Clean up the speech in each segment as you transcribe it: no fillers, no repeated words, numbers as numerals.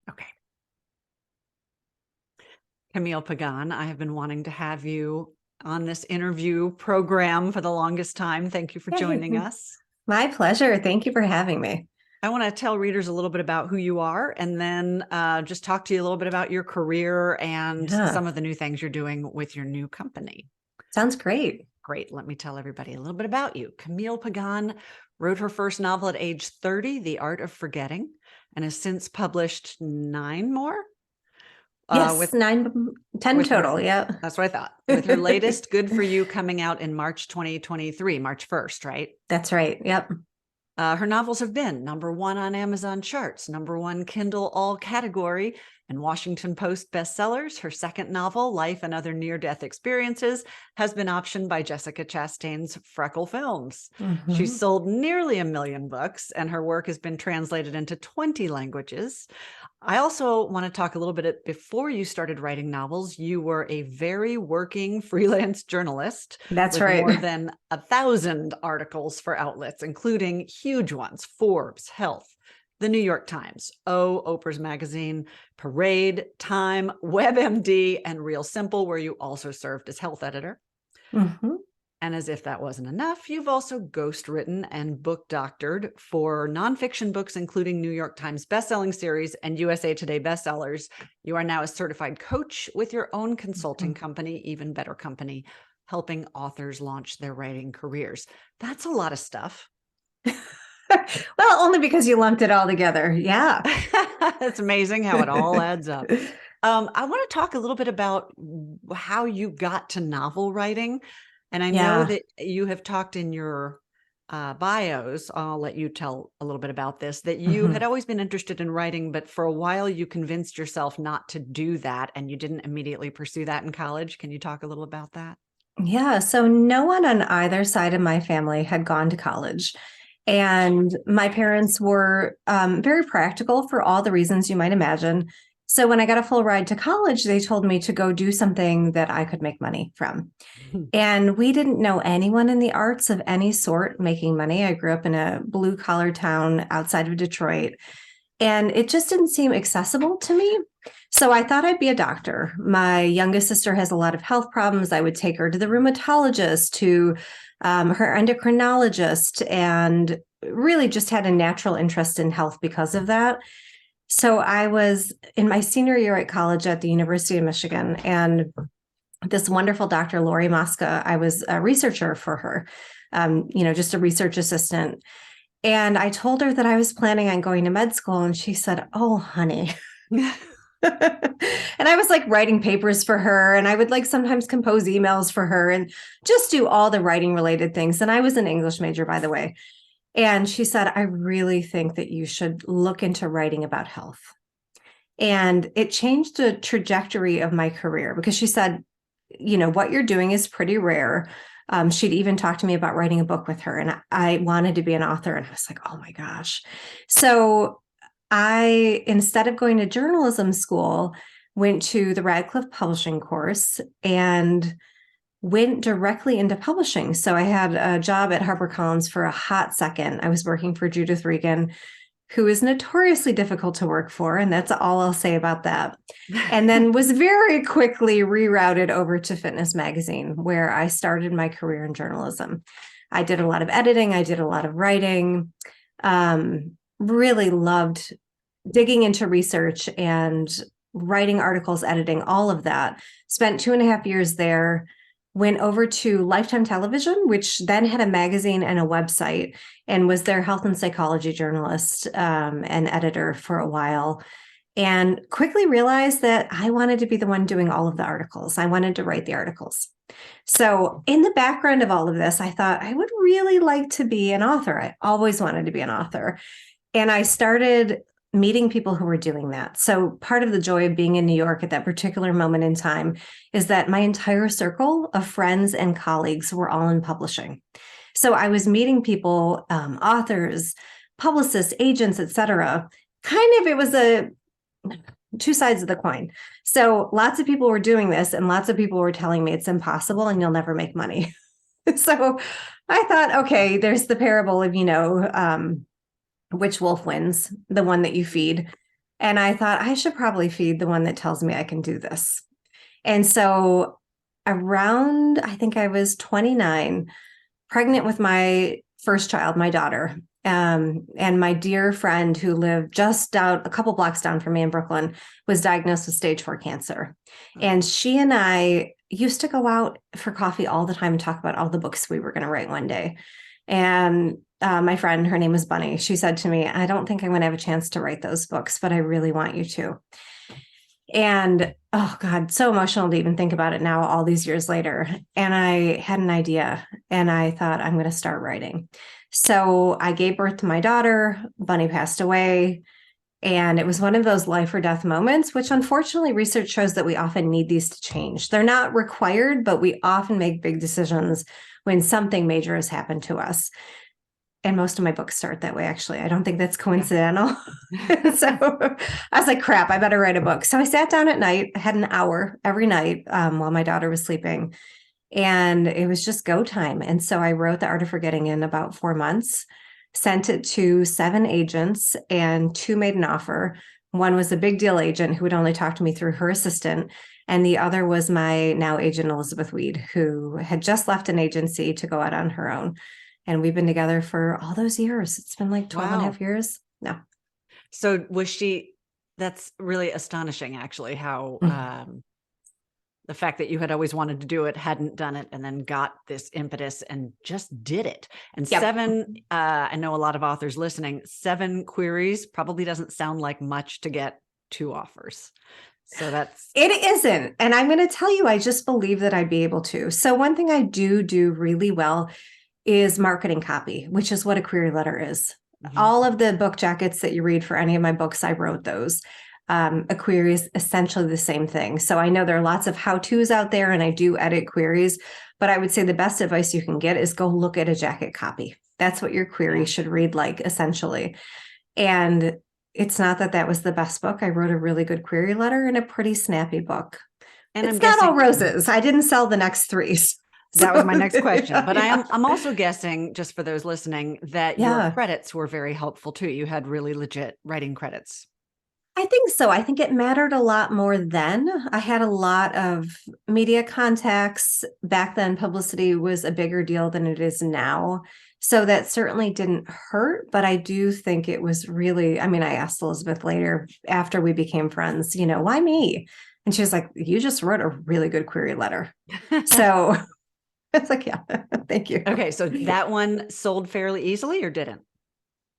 Okay. Camille Pagán, I have been wanting to have you on this interview program for the longest time. Thank you for Yay. joining us. My pleasure. Thank you for having me. I want to tell readers a little bit about who you are and then just talk to you a little bit about your career and Yeah, some of the new things you're doing with your new company. sounds great. Great. Let me tell everybody a little bit about you. Camille Pagán wrote her first novel at age 30, The Art of Forgetting, and has since published 9 more. Yes, With 10 her, total. Yeah. that's what I thought. With her latest, Good for You, coming out in March 2023, March 1st, right? That's right. Yep. Her novels have been #1 on Amazon charts, #1 Kindle all category, and Washington Post bestsellers. Her second novel, Life and Other Near-Death Experiences, has been optioned by Jessica Chastain's Freckle Films. She's Mhm. sold nearly 1 million books, and her work has been translated into 20 languages. I also want to talk a little bit. Before you started writing novels, you were a very working freelance journalist That's with more right. than 1,000 articles for outlets, including huge ones: Forbes, Health, the New York Times, Oprah's Magazine, Parade, Time, WebMD, and Real Simple, where you also served as health editor. Mhm. And as if that wasn't enough, you've also ghostwritten and book doctored for nonfiction books, including New York Times bestselling series and USA Today bestsellers. You are now a certified coach with your own consulting company, Even Better Company, helping authors launch their writing careers. That's a lot of stuff. Well, only because you lumped it all together. Yeah. It's amazing how it all adds up. I want to talk a little bit about how you got to novel writing. And I know Yeah. that you have talked in your bios, I'll let you tell a little bit about this, that you had Mhm. always been interested in writing, but for a while you convinced yourself not to do that, and you didn't immediately pursue that in college. Can you talk a little about that? Yeah. So no one on either side of my family had gone to college. And my parents were very practical for all the reasons you might imagine. So when I got a full ride to college, they told me to go do something that I could make money from. And we didn't know anyone in the arts of any sort making money. I grew up in a blue collar town outside of Detroit, and it just didn't seem accessible to me. So I thought I'd be a doctor. My youngest sister has a lot of health problems. I would take her to the rheumatologist, to her endocrinologist, and really just had a natural interest in health because of that. So I was in my senior year at college at the University of Michigan, and this wonderful Dr. Lori Mosca, I was a researcher for her, just a research assistant. And I told her that I was planning on going to med school, and she said, "Oh, honey." And I was like writing papers for her, and I would like sometimes compose emails for her and just do all the writing related things. And I was an English major, by the way. And she said, "I really think that you should look into writing about health." And it changed the trajectory of my career because she said, what you're doing is pretty rare. She'd even talked to me about writing a book with her, and I wanted to be an author. And I was like, oh my gosh. So instead of going to journalism school, went to the Radcliffe Publishing course and went directly into publishing. So I had a job at HarperCollins for a hot second. I was working for Judith Regan, who is notoriously difficult to work for. And that's all I'll say about that. And then was very quickly rerouted over to Fitness Magazine, where I started my career in journalism. I did a lot of editing, I did a lot of writing, really loved digging into research and writing articles, editing, all of that. Spent 2.5 years there. Went over to Lifetime Television, which then had a magazine and a website, and was their health and psychology journalist and editor for a while. And quickly realized that I wanted to be the one doing all of the articles. I wanted to write the articles. So, in the background of all of this, I thought I would really like to be an author. I always wanted to be an author. And I started meeting people who were doing that. So part of the joy of being in New York at that particular moment in time is that my entire circle of friends and colleagues were all in publishing. So I was meeting people, authors, publicists, agents, etc. It was a two sides of the coin. So lots of people were doing this, and lots of people were telling me it's impossible and you'll never make money. So I thought, okay, there's the parable of, which wolf wins, the one that you feed. And I thought I should probably feed the one that tells me I can do this. And so around, I think I was 29, pregnant with my first child, my daughter. And my dear friend who lived just down a couple blocks down from me in Brooklyn was diagnosed with stage 4 cancer. And she and I used to go out for coffee all the time and talk about all the books we were going to write one day. And my friend, her name was Bunny, she said to me, I don't think I'm going to have a chance to write those books, but I really want you to. And oh God, so emotional to even think about it now, all these years later. And I had an idea and I thought, I'm going to start writing. So I gave birth to my daughter. Bunny passed away. And it was one of those life or death moments, which unfortunately research shows that we often need these to change. They're not required, but we often make big decisions when something major has happened to us. And most of my books start that way, actually. I don't think that's coincidental. So I was like, crap, I better write a book. So I sat down at night, I had an hour every night while my daughter was sleeping. And it was just go time. And so I wrote The Art of Forgetting in about 4 months, sent it to 7 agents, and 2 made an offer. One was a big deal agent who would only talk to me through her assistant. And the other was my now agent, Elizabeth Weed, who had just left an agency to go out on her own. And we've been together for all those years. It's been like 12 and a half years. No. So that's really astonishing, actually, how the fact that you had always wanted to do it, hadn't done it, and then got this impetus and just did it. And 7, I know a lot of authors listening, 7 queries probably doesn't sound like much to get 2 offers. So it isn't. And I'm going to tell you, I just believe that I'd be able to. So one thing I do really well is marketing copy, which is what a query letter is. Mm-hmm. All of the book jackets that you read for any of my books, I wrote those. A query is essentially the same thing. So I know there are lots of how-tos out there and I do edit queries, but I would say the best advice you can get is go look at a jacket copy. That's what your query should read like, essentially. And it's not that was the best book. I wrote a really good query letter and a pretty snappy book. And it's not all roses. I didn't sell the next 3. That was my next question. But I'm also guessing, just for those listening, that your credits were very helpful too. You had really legit writing credits. I think so. I think it mattered a lot more then. I had a lot of media contacts. Back then, publicity was a bigger deal than it is now. So that certainly didn't hurt, but I do think it was really, I mean, I asked Elizabeth later after we became friends, why me? And she was like, you just wrote a really good query letter. So it's like, yeah, thank you. Okay. So that one sold fairly easily or didn't?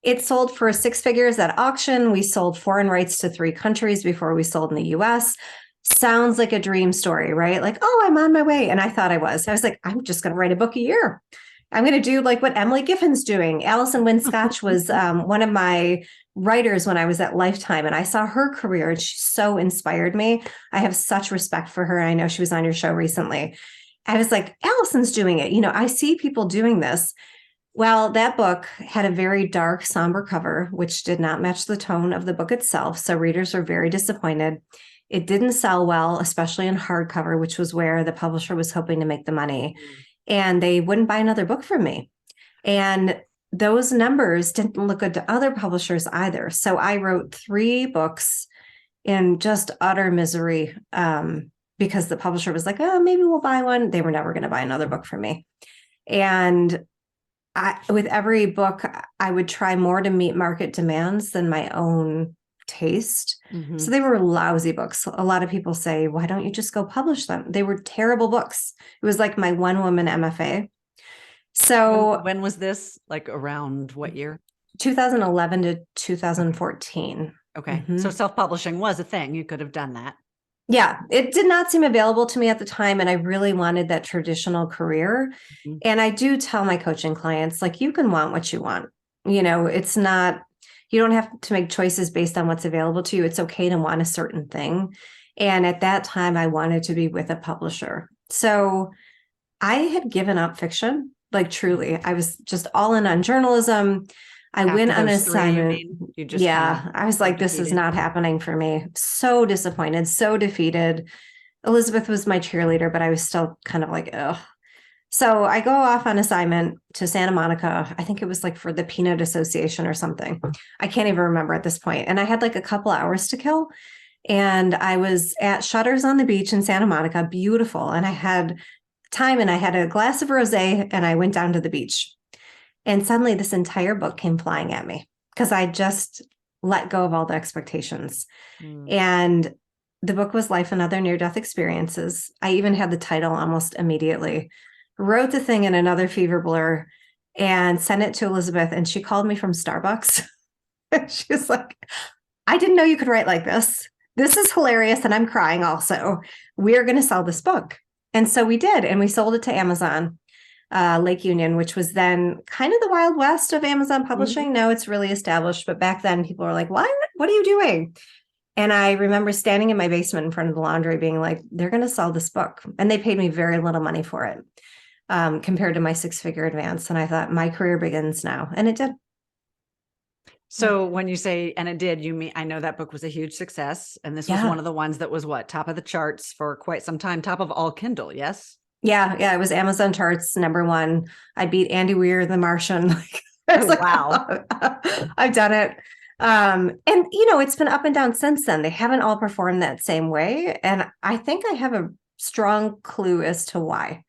It sold for 6 figures at auction. We sold foreign rights to 3 countries before we sold in the US. Sounds like a dream story, right? Like, oh, I'm on my way. And I thought I was. I was like, I'm just going to write a book a year. I'm going to do like what Emily Giffin's doing. Alison Wynne Scotch was one of my writers when I was at Lifetime, and I saw her career and she so inspired me. I have such respect for her. I know she was on your show recently. I was like, Alison's doing it. I see people doing this. Well, that book had a very dark, somber cover, which did not match the tone of the book itself. So readers were very disappointed. It didn't sell well, especially in hardcover, which was where the publisher was hoping to make the money. And they wouldn't buy another book from me. And those numbers didn't look good to other publishers either. So I wrote 3 books in just utter misery because the publisher was like, oh, maybe we'll buy one. They were never going to buy another book from me. And with every book, I would try more to meet market demands than my own taste. Mm-hmm. So they were lousy books. A lot of people say, why don't you just go publish them? They were terrible books. It was like my one-woman MFA. So when was this? Like around what year? 2011 to 2014. Okay. Mm-hmm. So self-publishing was a thing. You could have done that. Yeah, it did not seem available to me at the time. And I really wanted that traditional career. Mm-hmm. And I do tell my coaching clients, like, you can want what you want. It's not, you don't have to make choices based on what's available to you. It's okay to want a certain thing. And at that time, I wanted to be with a publisher. So I had given up fiction, like truly. I was just all in on journalism. I went on an assignment. I was like, this is not happening for me. So disappointed, so defeated. Elizabeth was my cheerleader, but I was still kind of like, oh. So I go off on assignment to Santa Monica. I think it was like for the Peanut Association or something. I can't even remember at this point. And I had like a couple hours to kill. And I was at Shutters on the beach in Santa Monica, beautiful. And I had time and I had a glass of rosé and I went down to the beach. And suddenly this entire book came flying at me because I just let go of all the expectations. And the book was Life and Other Near-Death Experiences. I even had the title almost immediately. Wrote the thing in another fever blur and sent it to Elizabeth. And she called me from Starbucks. She was like, I didn't know you could write like this. This is hilarious. And I'm crying also. We're going to sell this book. And so we did. And we sold it to Amazon, Lake Union, which was then kind of the Wild West of Amazon publishing. Now it's really established. But back then people were like, what are you doing? And I remember standing in my basement in front of the laundry being like, they're going to sell this book. And they paid me very little money for it compared to my 6-figure advance. And I thought, my career begins now. And it did. So when you say, and it did, you mean, I know that book was a huge success. And this was one of the ones that was what, top of the charts for quite some time, top of all Kindle, yes? Yeah. It was Amazon charts, #1. I beat Andy Weir, The Martian. Wow. I've done it. And it's been up and down since then. They haven't all performed that same way. And I think I have a strong clue as to why.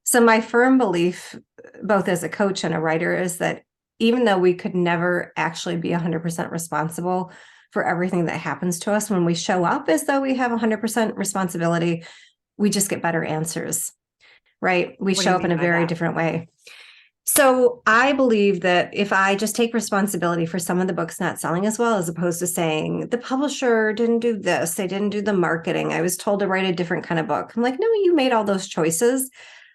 So my firm belief, both as a coach and a writer, is that even though we could never actually be 100% responsible for everything that happens to us, when we show up as though we have 100% responsibility, we just get better answers, right? We show up in a very different way. So I believe that if I just take responsibility for some of the books not selling as well, as opposed to saying the publisher didn't do this, they didn't do the marketing, I was told to write a different kind of book. I'm like, no, you made all those choices.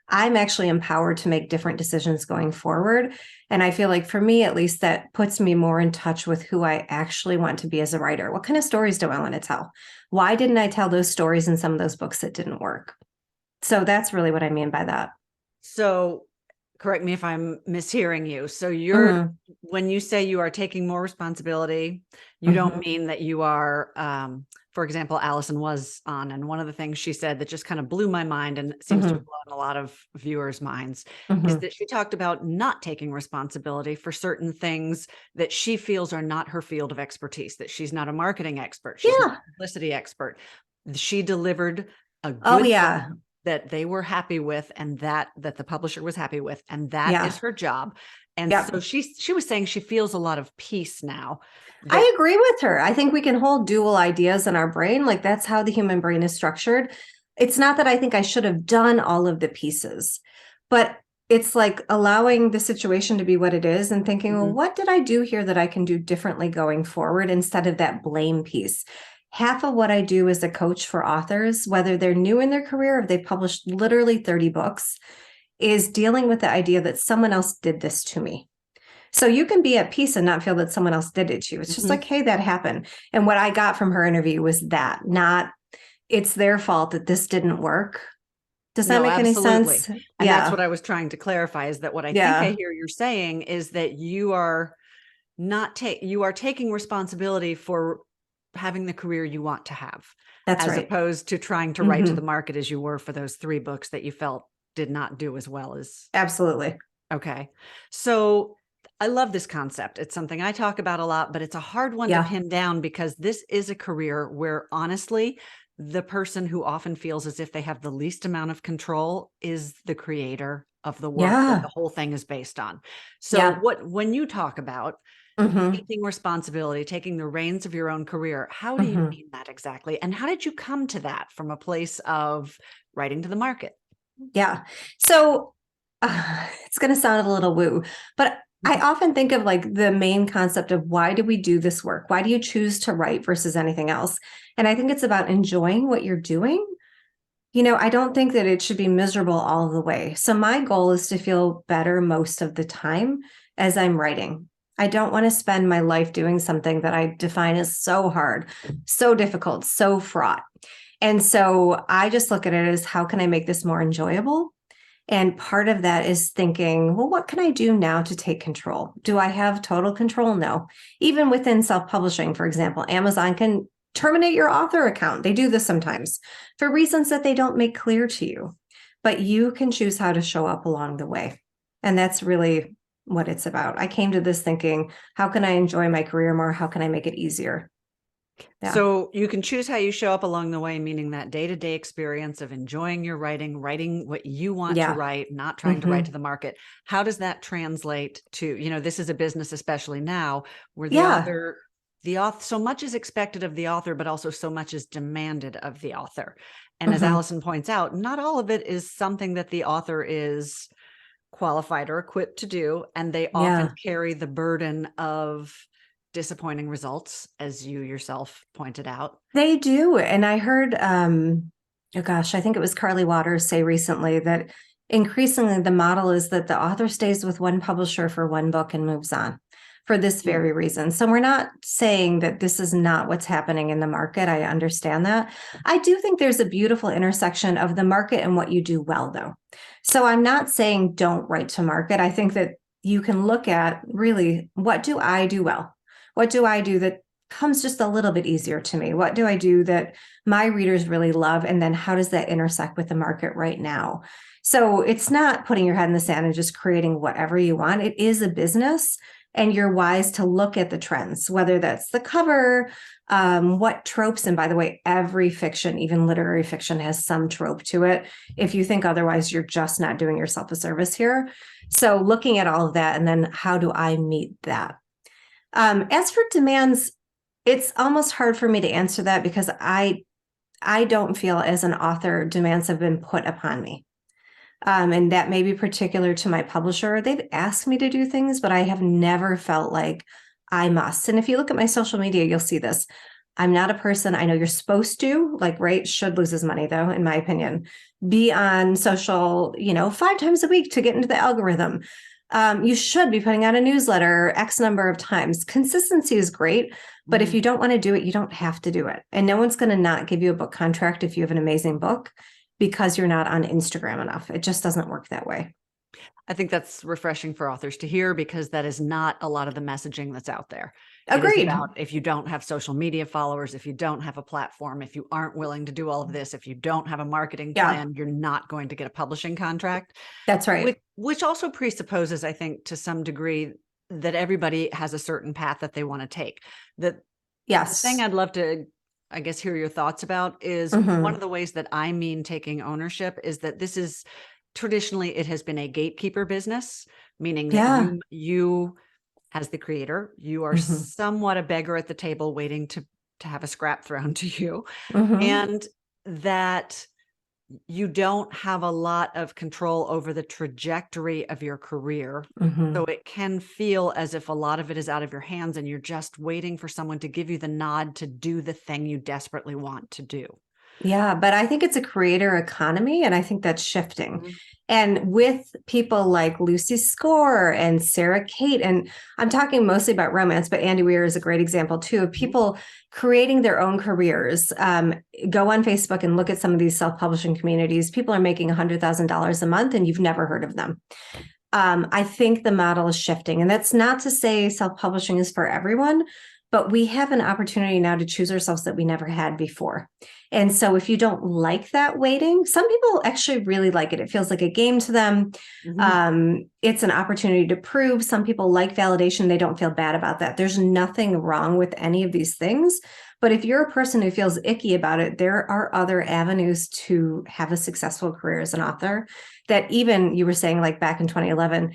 I'm actually empowered to make different decisions going forward. And I feel like for me, at least, that puts me more in touch with who I actually want to be as a writer. What kind of stories do I want to tell? Why didn't I tell those stories in some of those books that didn't work? So that's really what I mean by that. So correct me if I'm mishearing you. So you're, when you say you are taking more responsibility, you don't mean that you are, for example, Allison was on, and one of the things she said that just kind of blew my mind and seems to have blown a lot of viewers' minds is that she talked about not taking responsibility for certain things that she feels are not her field of expertise, that she's not a marketing expert, she's not a publicity expert. She delivered a good book that they were happy with, and that the publisher was happy with, and that is her job. And so she was saying she feels a lot of peace now. I agree with her. I think we can hold dual ideas in our brain. Like, that's how the human brain is structured. It's not that I think I should have done all of the pieces, but it's like allowing the situation to be what it is and thinking, well, what did I do here that I can do differently going forward, instead of that blame piece? Half of what I do as a coach for authors, whether they're new in their career or they've published literally 30 books, is dealing with the idea that someone else did this to me. So you can be at peace and not feel that someone else did it to you. It's just like, hey, that happened. And what I got from her interview was that, not it's their fault that this didn't work. Does that make any sense? And that's what I was trying to clarify, is that what I think I hear you're saying is that you are you are taking responsibility for having the career you want to have. That's as right. opposed to trying to write to the market as you were for those 3 books that you felt did not do as well as. Absolutely. Okay. So I love this concept. It's something I talk about a lot, but it's a hard one to pin down, because this is a career where, honestly, the person who often feels as if they have the least amount of control is the creator of the work that the whole thing is based on. So when you talk about taking responsibility, taking the reins of your own career, how do you mean that exactly? And how did you come to that from a place of writing to the market? Yeah. So it's going to sound a little woo, but I often think of like the main concept of, why do we do this work? Why do you choose to write versus anything else? And I think it's about enjoying what you're doing. I don't think that it should be miserable all of the way. So my goal is to feel better most of the time as I'm writing. I don't want to spend my life doing something that I define as so hard, so difficult, so fraught. And so I just look at it as, how can I make this more enjoyable? And part of that is thinking, well, what can I do now to take control? Do I have total control? No. Even within self-publishing, for example, Amazon can terminate your author account. They do this sometimes for reasons that they don't make clear to you. but you can choose how to show up along the way. And that's really what it's about. I came to this thinking, how can I enjoy my career more? How can I make it easier? Yeah. So you can choose how you show up along the way, meaning that day-to-day experience of enjoying your writing, writing what you want to write, not trying to write to the market. How does that translate to, this is a business, especially now, where the author, so much is expected of the author, but also so much is demanded of the author. And as Allison points out, not all of it is something that the author is qualified or equipped to do. And they often carry the burden of disappointing results, as you yourself pointed out. They do. And I heard, oh gosh, I think it was Carly Waters say recently that increasingly the model is that the author stays with one publisher for one book and moves on for this very reason. So we're not saying that this is not what's happening in the market. I understand that. I do think there's a beautiful intersection of the market and what you do well, though. So I'm not saying don't write to market. I think that you can look at really, what do I do well? What do I do that comes just a little bit easier to me? What do I do that my readers really love? And then how does that intersect with the market right now? So it's not putting your head in the sand and just creating whatever you want. It is a business, and you're wise to look at the trends, whether that's the cover, what tropes. And by the way, every fiction, even literary fiction, has some trope to it. If you think otherwise, you're just not doing yourself a service here. So looking at all of that, and then how do I meet that? As for demands, it's almost hard for me to answer that because I don't feel as an author demands have been put upon me. And that may be particular to my publisher. They've asked me to do things, but I have never felt like I must. And if you look at my social media, you'll see this. I'm not a person, I know you're supposed to, right, should lose his money though, in my opinion, be on social, 5 times a week to get into the algorithm. You should be putting out a newsletter X number of times. Consistency is great, but if you don't want to do it, you don't have to do it. And no one's going to not give you a book contract if you have an amazing book because you're not on Instagram enough. It just doesn't work that way. I think that's refreshing for authors to hear because that is not a lot of the messaging that's out there. Agreed. It is about if you don't have social media followers, if you don't have a platform, if you aren't willing to do all of this, if you don't have a marketing plan, you're not going to get a publishing contract. That's right. Which also presupposes, I think, to some degree, that everybody has a certain path that they want to take. The thing I'd love to, I guess, hear your thoughts about is one of the ways that I mean taking ownership is that this is traditionally, it has been a gatekeeper business, meaning that you as the creator, you are somewhat a beggar at the table waiting to have a scrap thrown to you. And that you don't have a lot of control over the trajectory of your career. So it can feel as if a lot of it is out of your hands and you're just waiting for someone to give you the nod to do the thing you desperately want to do. Yeah, but I think it's a creator economy, and I think that's shifting. And with people like Lucy Score and Sarah Kate, and I'm talking mostly about romance, but Andy Weir is a great example too, of people creating their own careers. Go on Facebook and look at some of these self-publishing communities. People are making $100,000 a month and you've never heard of them. I think the model is shifting, and that's not to say self-publishing is for everyone, but we have an opportunity now to choose ourselves that we never had before. And so if you don't like that waiting, some people actually really like it. It feels like a game to them. It's an opportunity to prove. Some people like validation. They don't feel bad about that. There's nothing wrong with any of these things. But if you're a person who feels icky about it, there are other avenues to have a successful career as an author that even you were saying, like back in 2011,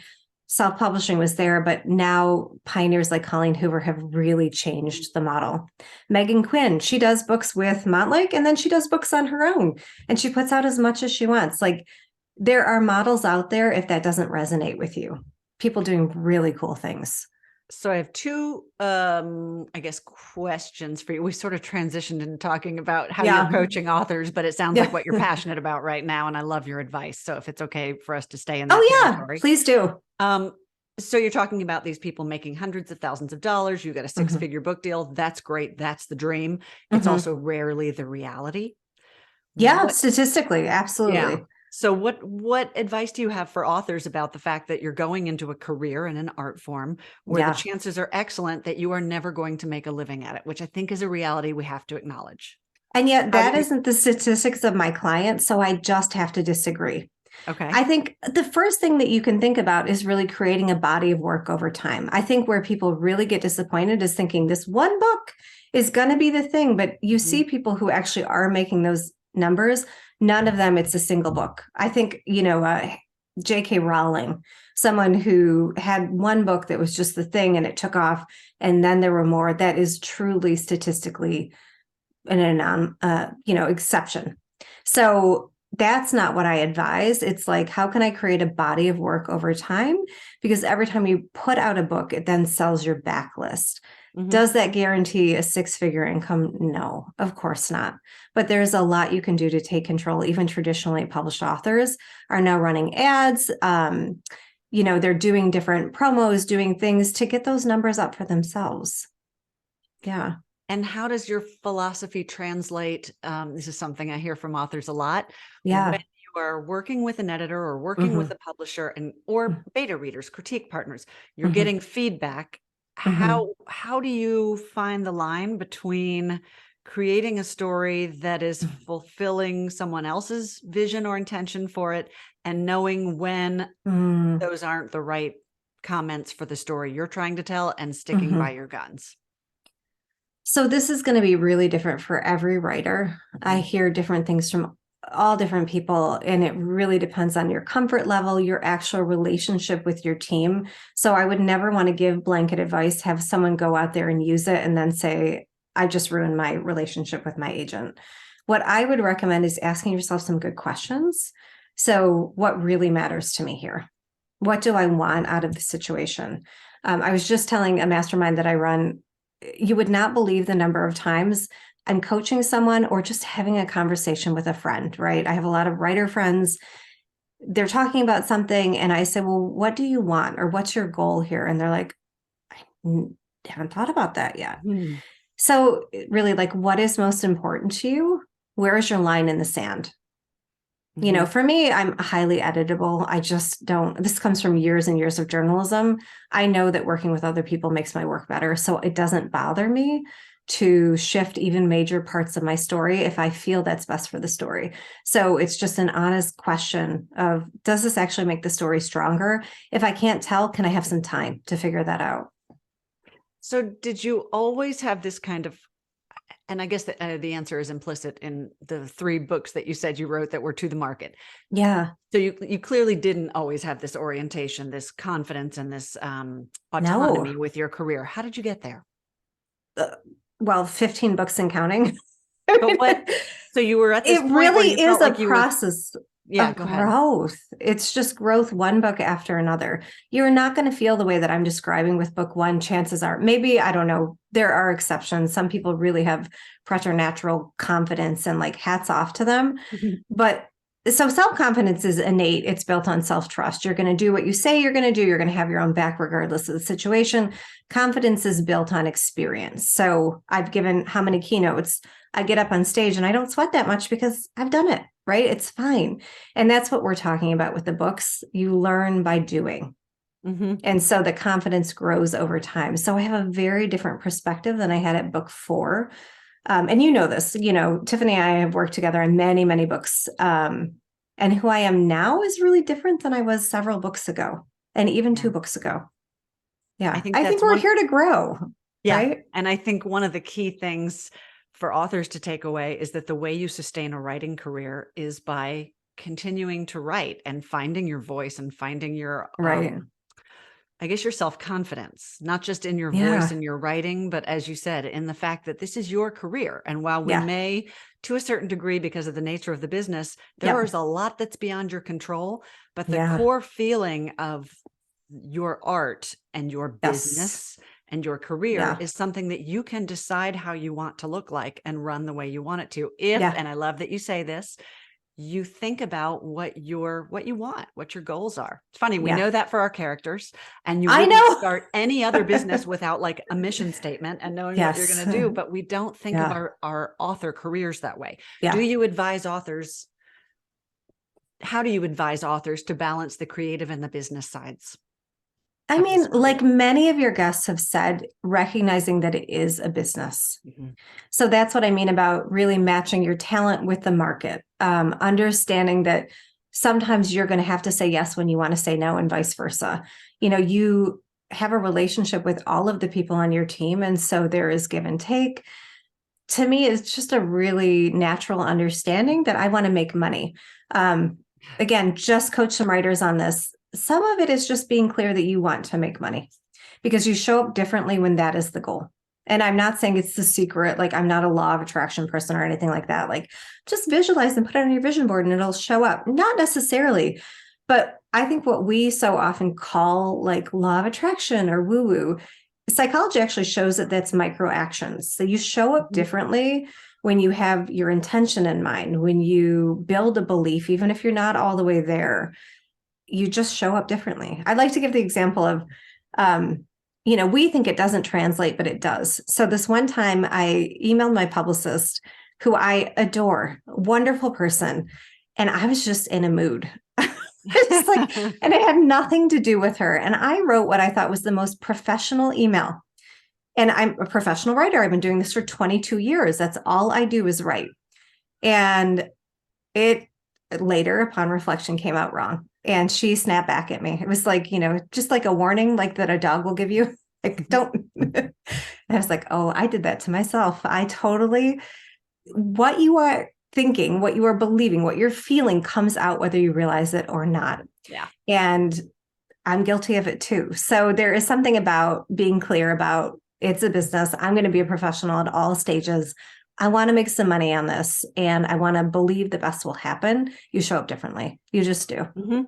self-publishing was there, but now pioneers like Colleen Hoover have really changed the model. Megan Quinn, she does books with Montlake, and then she does books on her own, and she puts out as much as she wants. Like, there are models out there if that doesn't resonate with you. People doing really cool things. So I have two, I guess, questions for you. We sort of transitioned into talking about how you're coaching authors, but it sounds like what you're passionate about right now. And I love your advice. So if it's okay for us to stay in that territory. Please do. So you're talking about these people making hundreds of thousands of dollars. You got a 6-figure book deal. That's great. That's the dream. It's also rarely the reality. Yeah, statistically, absolutely. Yeah. So what advice do you have for authors about the fact that you're going into a career in an art form where the chances are excellent that you are never going to make a living at it, which I think is a reality we have to acknowledge? And yet How do that you, isn't the statistics of my clients. So I just have to disagree. okay. I think the first thing that you can think about is really creating a body of work over time. I think where people really get disappointed is thinking this one book is going to be the thing, but you see people who actually are making those numbers. None of them, it's a single book. I think, J.K. Rowling, someone who had one book that was just the thing and it took off, and then there were more. That is truly statistically exception. So that's not what I advise. It's like, how can I create a body of work over time? Because every time you put out a book, it then sells your backlist. Does that guarantee a six-figure income? No, of course not. But there's a lot you can do to take control. Even traditionally published authors are now running ads. They're doing different promos, doing things to get those numbers up for themselves. Yeah. And how does your philosophy translate? This is something I hear from authors a lot. Yeah. When you are working with an editor or working with a publisher or beta readers, critique partners, you're getting feedback. How do you find the line between creating a story that is fulfilling someone else's vision or intention for it and knowing when those aren't the right comments for the story you're trying to tell and sticking by your guns? So this is going to be really different for every writer. I hear different things from all different people, and it really depends on your comfort level, your actual relationship with your team. So I would never want to give blanket advice, have someone go out there and use it and then say, I just ruined my relationship with my agent. What I would recommend is asking yourself some good questions. So what really matters to me here? What do I want out of the situation? I was just telling a mastermind that I run, you would not believe the number of times I'm coaching someone or just having a conversation with a friend, right? I have a lot of writer friends. They're talking about something and I say, well, what do you want? Or what's your goal here? And they're like, I haven't thought about that yet. So really, like, what is most important to you? Where is your line in the sand? For me, I'm highly editable. I just don't, this comes from years and years of journalism. I know that working with other people makes my work better. So it doesn't bother me to shift even major parts of my story if I feel that's best for the story. So it's just an honest question of, does this actually make the story stronger? If I can't tell, can I have some time to figure that out? So did you always have this kind of, and I guess the answer is implicit in the 3 books that you said you wrote that were to the market. Yeah. So you clearly didn't always have this orientation, this confidence, and this autonomy with your career. How did you get there? Well, 15 books and counting. But so you were at this it point really where you is felt a like you process of go ahead. growth. It's just growth, one book after another. You're not going to feel the way that I'm describing with book 1. Chances are, maybe, I don't know, there are exceptions. Some people really have preternatural confidence and like hats off to them. But so self-confidence is innate. It's built on self-trust. You're going to do what you say you're going to do. You're going to have your own back regardless of the situation. Confidence is built on experience. So I've given how many keynotes? I get up on stage and I don't sweat that much because I've done it, right? It's fine. And that's what we're talking about with the books. You learn by doing. And so the confidence grows over time. So I have a very different perspective than I had at book 4. And you know this, Tiffany and I have worked together on many, many books. And who I am now is really different than I was several books ago and even 2 books ago. Yeah. I think we're here to grow. Yeah. Right? And I think one of the key things for authors to take away is that the way you sustain a writing career is by continuing to write and finding your voice and finding your, I guess, your self-confidence, not just in your voice and your writing, but as you said, in the fact that this is your career. And while we may, to a certain degree, because of the nature of the business, there is a lot that's beyond your control, but the core feeling of your art and your business and your career is something that you can decide how you want to look like and run the way you want it to. And I love that you say this, you think about what you want, what your goals are. It's funny. We know that for our characters, and you wouldn't start any other business without like a mission statement and knowing what you're going to do. But we don't think of our author careers that way. Do you advise authors? How do you advise authors to balance the creative and the business sides? I have to mean, spend like many of your guests have said, recognizing that it is a business. Mhm. So that's what I mean about really matching your talent with the market. Understanding that sometimes you're going to have to say yes when you want to say no, and vice versa. You have a relationship with all of the people on your team, and so there is give and take. To me, it's just a really natural understanding that I want to make money. Again, just coach some writers on this. Some of it is just being clear that you want to make money because you show up differently when that is the goal. And I'm not saying it's the secret, like I'm not a law of attraction person or anything like that. Like just visualize and put it on your vision board and it'll show up. Not necessarily, but I think what we so often call like law of attraction or woo woo, psychology actually shows that that's micro actions. So you show up differently when you have your intention in mind, when you build a belief, even if you're not all the way there, you just show up differently. I'd like to give the example of, we think it doesn't translate, but it does. So this one time I emailed my publicist, who I adore, wonderful person, and I was just in a mood. It's like, and it had nothing to do with her. And I wrote what I thought was the most professional email. And I'm a professional writer. I've been doing this for 22 years. That's all I do is write. And it later, upon reflection, came out wrong. And she snapped back at me. It was like, just like a warning, like that a dog will give you. Like, don't. And I was like, oh, I did that to myself. What you are thinking, what you are believing, what you're feeling comes out whether you realize it or not. Yeah. And I'm guilty of it too. So there is something about being clear about it's a business. I'm going to be a professional at all stages. I want to make some money on this and I want to believe the best will happen. You show up differently. You just do. Mm-hmm.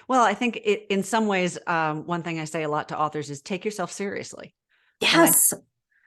Well, I think in some ways, one thing I say a lot to authors is take yourself seriously. Yes.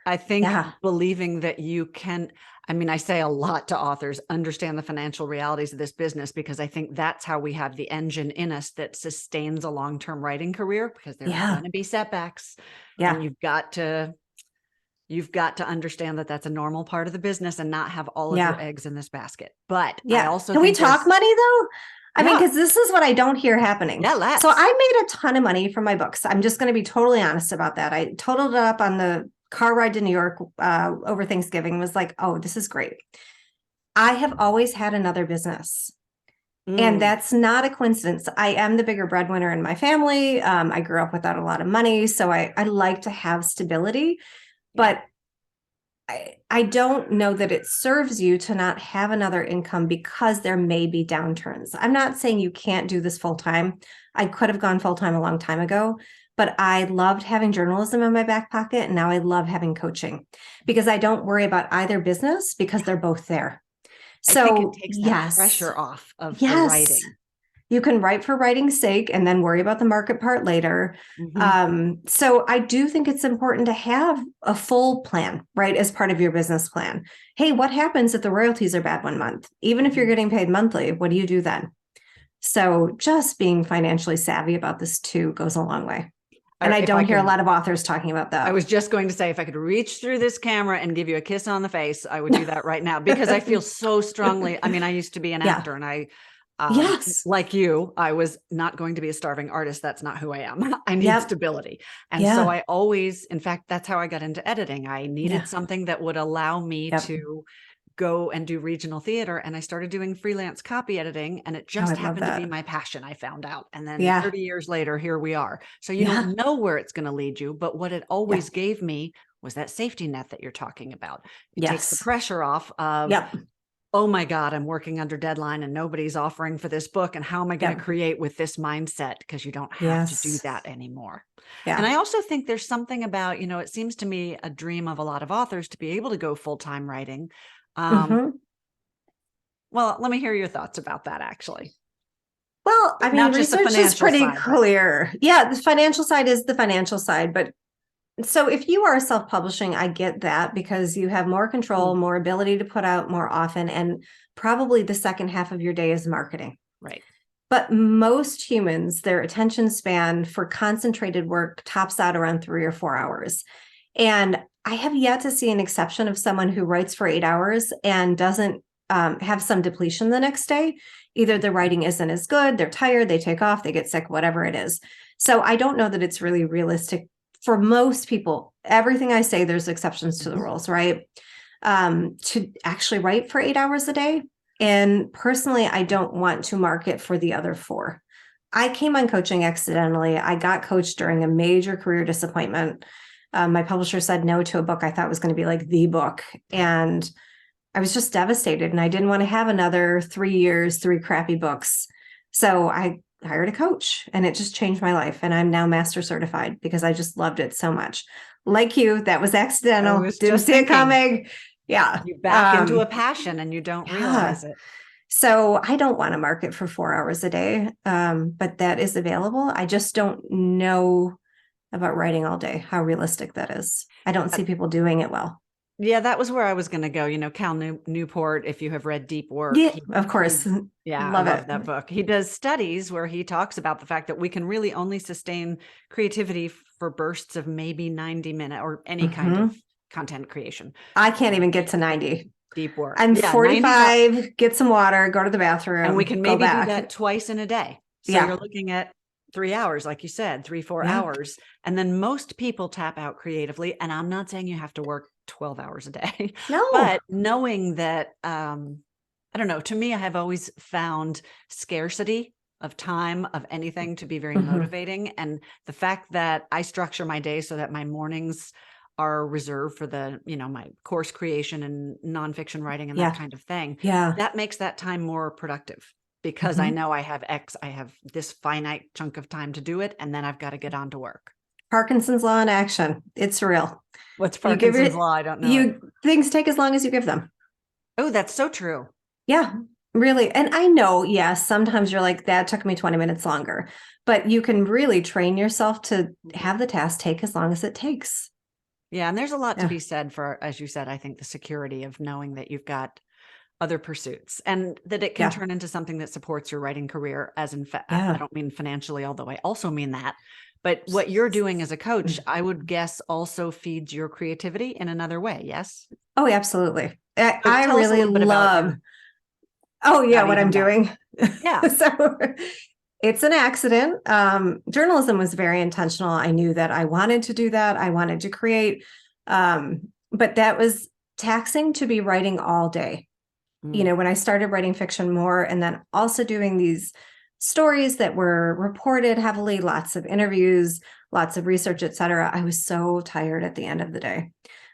I think believing that you can, I say a lot to authors, understand the financial realities of this business, because I think that's how we have the engine in us that sustains a long-term writing career, because there are going to be setbacks. Yeah. And you've got to understand that that's a normal part of the business and not have all of your eggs in this basket. But I also can we talk money though? I mean, because this is what I don't hear happening. Yeah, let's. So I made a ton of money from my books. I'm just going to be totally honest about that. I totaled it up on the car ride to New York over Thanksgiving. Was like, oh, this is great. I have always had another business. And that's not a coincidence. I am the bigger breadwinner in my family. I grew up without a lot of money. So I like to have stability. But I don't know that it serves you to not have another income because there may be downturns. I'm not saying you can't do this full time. I could have gone full time a long time ago, but I loved having journalism in my back pocket. And now I love having coaching because I don't worry about either business because they're both there. So I think it takes that pressure off of the writing. You can write for writing's sake and then worry about the market part later. So I do think it's important to have a full plan, right, as part of your business plan. Hey, what happens if the royalties are bad one month? Even if you're getting paid monthly, what do you do then? So just being financially savvy about this too goes a long way. And I don't hear a lot of authors talking about that. I was just going to say, if I could reach through this camera and give you a kiss on the face, I would do that right now because I feel so strongly. I used to be an actor and I like you, I was not going to be a starving artist. That's not who I am. I need stability. And so I always, in fact, that's how I got into editing. I needed something that would allow me to go and do regional theater. And I started doing freelance copy editing and it just happened to be my passion. I found out. And then 30 years later, here we are. So you don't know where it's going to lead you, but what it always gave me was that safety net that you're talking about. It takes the pressure off of, oh my God, I'm working under deadline and nobody's offering for this book. And how am I going to create with this mindset? Because you don't have to do that anymore. And I also think there's something about, it seems to me a dream of a lot of authors to be able to go full-time writing. Well, let me hear your thoughts about that, actually. Well, research is pretty clear. Yeah, the financial side is the financial side. But so if you are self-publishing, I get that because you have more control, more ability to put out more often, and probably the second half of your day is marketing. Right. But most humans, their attention span for concentrated work tops out around 3 or 4 hours. And I have yet to see an exception of someone who writes for 8 hours and doesn't have some depletion the next day. Either the writing isn't as good, they're tired, they take off, they get sick, whatever it is. So I don't know that it's really realistic for most people. Everything I say, there's exceptions to the rules, right? To actually write for 8 hours a day. And personally, I don't want to market for the other 4. I came on coaching accidentally. I got coached during a major career disappointment. My publisher said no to a book I thought was going to be like the book. And I was just devastated. And I didn't want to have another 3 years, 3 crappy books. So I hired a coach, and it just changed my life. And I'm now master certified because I just loved it so much. Like you, that was accidental. Didn't see it coming. Yeah. You back into a passion and you don't realize it. So I don't want to market for 4 hours a day, but that is available. I just don't know about writing all day, how realistic that is. I don't see people doing it well. Yeah, that was where I was going to go. You know, Cal Newport, if you have read Deep Work. Yeah, of course. Yeah, love I love that book. He does studies where he talks about the fact that we can really only sustain creativity for bursts of maybe 90 minutes or any kind of content creation. I can't even get to 90. Deep Work. I'm 45, get some water, go to the bathroom. And we can maybe do that twice in a day. So you're looking at 3 hours, like you said, 3-4 hours. And then most people tap out creatively. And I'm not saying you have to work 12 hours a day. No. But knowing that, I don't know, to me, I have always found scarcity of time, of anything, to be very motivating. And the fact that I structure my day so that my mornings are reserved for the, you know, my course creation and nonfiction writing and that kind of thing. Yeah. That makes that time more productive because I know I have this finite chunk of time to do it. And then I've got to get on to work. Parkinson's law in action. It's real. What's Parkinson's law? I don't know. Things take as long as you give them. Oh, that's so true. Yeah, really. And I know, yes, sometimes you're like, that took me 20 minutes longer, but you can really train yourself to have the task take as long as it takes. Yeah. And there's a lot to be said for, as you said, I think the security of knowing that you've got other pursuits and that it can turn into something that supports your writing career as in fact, I don't mean financially, although I also mean that, but what you're doing as a coach, I would guess also feeds your creativity in another way. Yes. Oh, absolutely. I really love, what I'm doing. Yeah. So it's an accident. Journalism was very intentional. I knew that I wanted to do that. I wanted to create, but that was taxing to be writing all day. You know, when I started writing fiction more and then also doing these stories that were reported heavily, lots of interviews, lots of research, et cetera, I was so tired at the end of the day.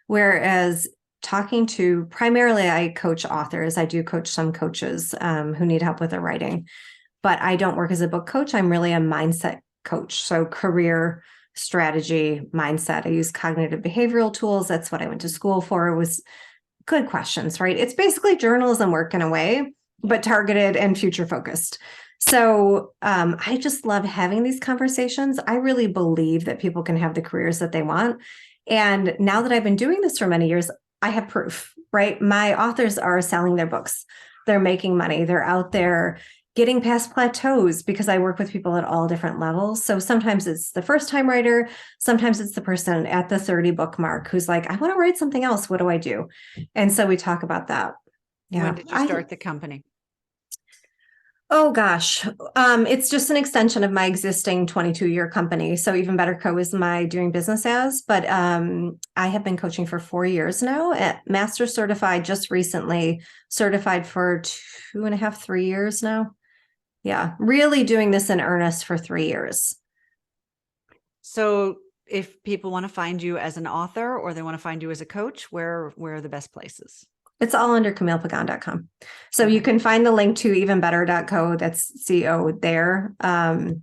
Whereas talking to, primarily I coach authors. I do coach some coaches who need help with their writing, but I don't work as a book coach. I'm really a mindset coach. So career strategy, mindset. I use cognitive behavioral tools. That's what I went to school for. It was good questions, right? It's basically journalism work in a way, but targeted and future focused. So I just love having these conversations. I really believe that people can have the careers that they want. And now that I've been doing this for many years, I have proof, right? My authors are selling their books. They're making money. They're out there getting past plateaus because I work with people at all different levels. So sometimes it's the first time writer. Sometimes it's the person at the 30 book mark who's like, I want to write something else. What do I do? And so we talk about that. Yeah. When did you start the company? Oh gosh. It's just an extension of my existing 22-year company. So Even Better Co is my doing business as, but I have been coaching for 4 years now, at master certified just recently, certified for 2.5, 3 years now. Yeah. Really doing this in earnest for 3 years. So if people want to find you as an author or they want to find you as a coach, where are the best places? It's all under CamillePagán.com. So you can find the link to evenbetter.co, that's CO there. And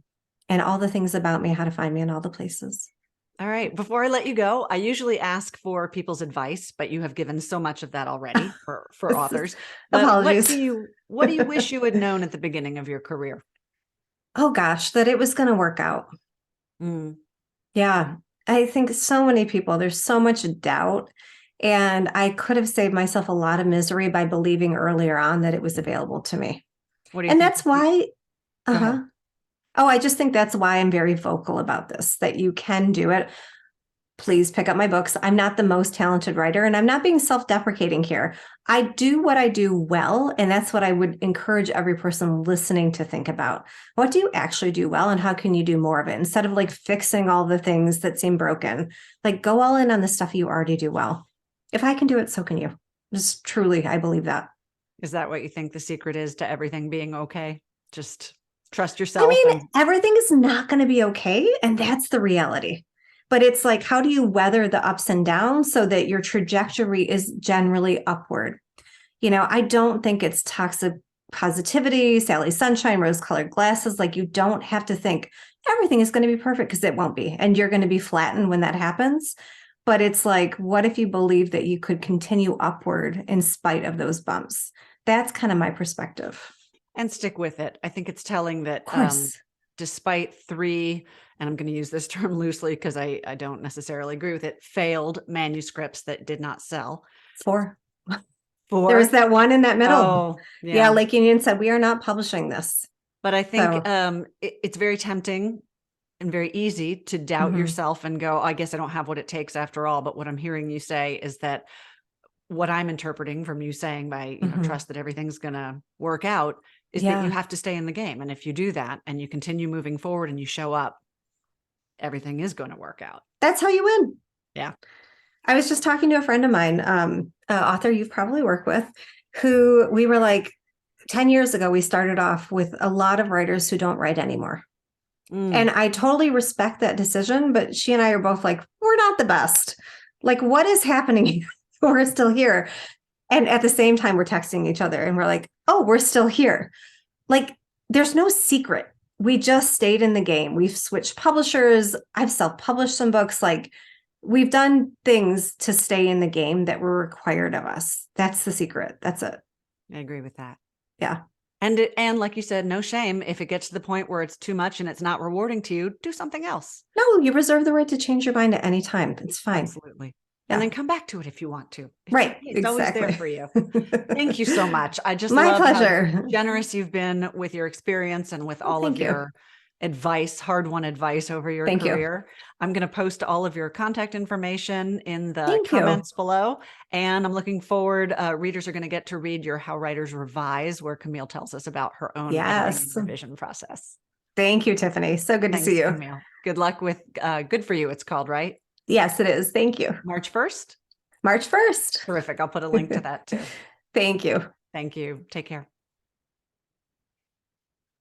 all the things about me, how to find me in all the places. All right. Before I let you go, I usually ask for people's advice, but you have given so much of that already for authors. Apologies. What do you wish you had known at the beginning of your career? Oh gosh, that it was going to work out. Yeah. I think so many people, there's so much doubt. And I could have saved myself a lot of misery by believing earlier on that it was available to me. And that's why, I just think that's why I'm very vocal about this, that you can do it. Please pick up my books. I'm not the most talented writer, and I'm not being self-deprecating here. I do what I do well, and that's what I would encourage every person listening to think about. What do you actually do well, and how can you do more of it? Instead of like fixing all the things that seem broken, like go all in on the stuff you already do well. If I can do it, so can you. Just truly, I believe that. Is that what you think the secret is to everything being okay? Just trust I yourself. mean, everything is not going to be okay, and that's the reality. But it's like, how do you weather the ups and downs so that your trajectory is generally upward? I don't think it's toxic positivity, Sally Sunshine, rose-colored glasses. Like, you don't have to think everything is going to be perfect, because it won't be. And you're going to be flattened when that happens. But it's like, what if you believe that you could continue upward in spite of those bumps? That's kind of my perspective. And stick with it. I think it's telling that Of course. despite 3, and I'm going to use this term loosely because I don't necessarily agree with it, failed manuscripts that did not sell. 4. 4. There was that one in that middle. Oh, yeah. Lake Union said, we are not publishing this. But I think So, it's very tempting and very easy to doubt yourself and go, I guess I don't have what it takes after all. But what I'm hearing you say is that what I'm interpreting from you saying by, trust that everything's going to work out is that you have to stay in the game. And if you do that and you continue moving forward and you show up, everything is going to work out. That's how you win. Yeah. I was just talking to a friend of mine, an author you've probably worked with, who we were like, 10 years ago, we started off with a lot of writers who don't write anymore. And I totally respect that decision, but she and I are both like, we're not the best. Like, what is happening? We're still here. And at the same time, we're texting each other and we're like, oh, we're still here. Like, there's no secret. We just stayed in the game. We've switched publishers. I've self-published some books. Like, we've done things to stay in the game that were required of us. That's the secret. That's it. I agree with that. Yeah. And like you said, no shame. If it gets to the point where it's too much and it's not rewarding to you, do something else. No, you reserve the right to change your mind at any time. It's fine. Absolutely. Yeah. And then come back to it if you want to. It's always there for you. Thank you so much. I just my love pleasure. how generous you've been with your experience and with all of your advice, hard-won advice over your career. I'm going to post all of your contact information in the comments below. And I'm looking forward. Readers are going to get to read your How Writers Revise, where Camille tells us about her own editing and revision process. Thank you, Tiffany. So good to see you. Camille. Good luck with Good For You, it's called, right? Yes, it is. Thank you. March 1st? March 1st. Terrific. I'll put a link to that too. Thank you. Thank you. Take care.